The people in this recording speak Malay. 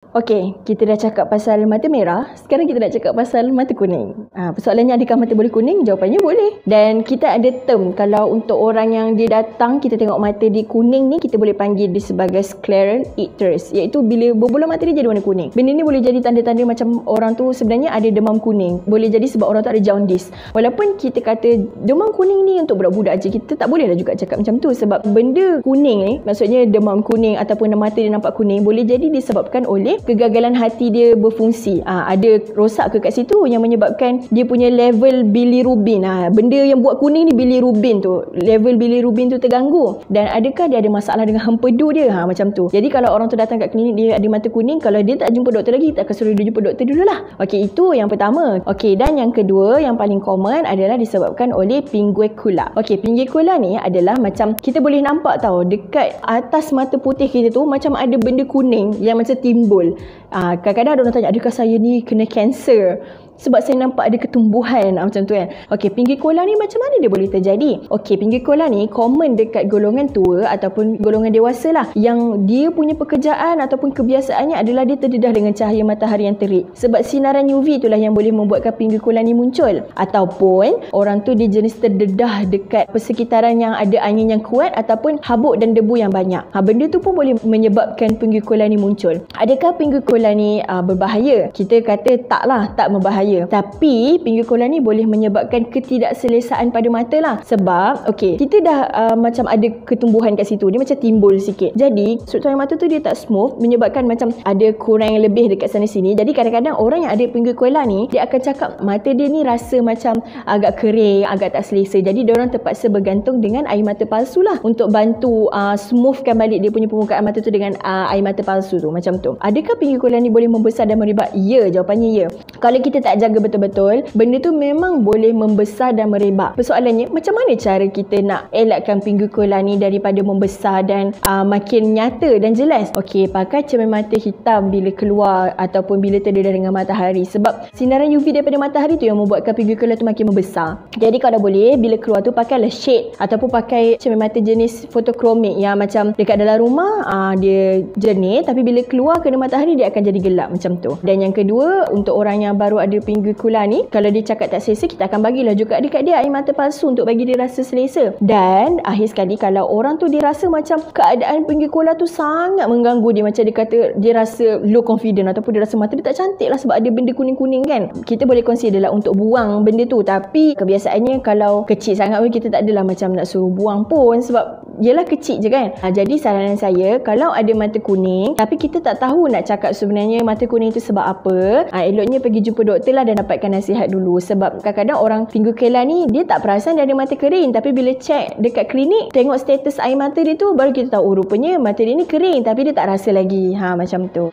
Okey, kita dah cakap pasal mata merah. Sekarang kita nak cakap pasal mata kuning. Persoalannya, adakah mata boleh kuning? Jawapannya boleh. Dan kita ada term, kalau untuk orang yang dia datang, kita tengok mata dia kuning ni, kita boleh panggil dia sebagai scleral icterus. Iaitu bila berbola mata dia jadi warna kuning. Benda ni boleh jadi tanda-tanda macam orang tu sebenarnya ada demam kuning. Boleh jadi sebab orang tu ada jaundice. Walaupun kita kata demam kuning ni untuk budak-budak je, kita tak boleh lah juga cakap macam tu. Sebab benda kuning ni, maksudnya demam kuning ataupun mata dia nampak kuning, boleh jadi disebabkan oleh kegagalan hati dia berfungsi. Ada rosak ke kat situ yang menyebabkan dia punya level bilirubin. Benda yang buat kuning ni bilirubin tu. Level bilirubin tu terganggu. Dan adakah dia ada masalah dengan hempedu dia? Macam tu. Jadi kalau orang tu datang kat klinik, dia ada mata kuning, kalau dia tak jumpa doktor lagi, kita akan suruh dia jumpa doktor dululah. Okey, itu yang pertama. Okey, dan yang kedua, yang paling common adalah disebabkan oleh pinguecula. Okey, pinguecula ni adalah macam kita boleh nampak tau, dekat atas mata putih kita tu macam ada benda kuning yang macam timbul. Kadang-kadang ada orang tanya, adakah saya ni kena kanser? Sebab saya nampak ada ketumbuhan macam tu kan. Okey, pinguecula ni macam mana dia boleh terjadi? Okey, pinguecula ni common dekat golongan tua ataupun golongan dewasa lah, yang dia punya pekerjaan ataupun kebiasaannya adalah dia terdedah dengan cahaya matahari yang terik. Sebab sinaran UV itulah yang boleh membuatkan pinguecula ni muncul. Ataupun orang tu dia jenis terdedah dekat persekitaran yang ada angin yang kuat ataupun habuk dan debu yang banyak. Benda tu pun boleh menyebabkan pinguecula ni muncul. Adakah pinguecula ni berbahaya? Kita kata taklah, tak berbahaya. Tapi pinguecula ni boleh menyebabkan ketidakselesaan pada mata lah. Sebab kita dah macam ada ketumbuhan kat situ, dia macam timbul sikit. Jadi struktur mata tu dia tak smooth, menyebabkan macam ada kurang yang lebih dekat sana sini. Jadi kadang-kadang orang yang ada pinguecula ni, dia akan cakap mata dia ni rasa macam agak kering, agak tak selesa. Jadi diorang terpaksa bergantung dengan air mata palsu lah untuk bantu smoothkan balik dia punya permukaan mata tu dengan air mata palsu tu, macam tu. Adakah pinguecula ni boleh membesar dan merebak? Ya, jawapannya ya. Kalau kita tak jaga betul-betul, benda tu memang boleh membesar dan merebak. Persoalannya, macam mana cara kita nak elakkan pinguecula ni daripada membesar dan makin nyata dan jelas? Okey, pakai cermin mata hitam bila keluar ataupun bila terdedah dengan matahari. Sebab sinaran UV daripada matahari tu yang membuatkan pinguecula tu makin membesar. Jadi kalau boleh, bila keluar tu pakailah shade ataupun pakai cermin mata jenis fotokromik yang macam dekat dalam rumah dia jernih, tapi bila keluar kena matahari dia akan jadi gelap macam tu. Dan yang kedua, untuk orang yang baru ada pinguecula ni, kalau dia cakap tak selesa, kita akan bagilah juga dekat dia air mata palsu untuk bagi dia rasa selesa. Dan akhir sekali, kalau orang tu dia rasa macam keadaan pinguecula tu sangat mengganggu dia, macam dia kata dia rasa low confident ataupun dia rasa mata dia tak cantik lah sebab ada benda kuning-kuning kan, kita boleh consider lah untuk buang benda tu. Tapi kebiasaannya kalau kecil sangat pun kita tak adalah macam nak suruh buang pun, sebab yelah kecil je kan. Jadi saranan saya, kalau ada mata kuning tapi kita tak tahu nak cakap sebenarnya mata kuning tu sebab apa, eloknya pergi jumpa doktor lah dan dapatkan nasihat dulu. Sebab kadang-kadang orang pinguecula ni dia tak perasan dia ada mata kering, tapi bila cek dekat klinik, tengok status air mata dia tu, baru kita tahu rupanya mata dia ni kering tapi dia tak rasa lagi. Macam tu.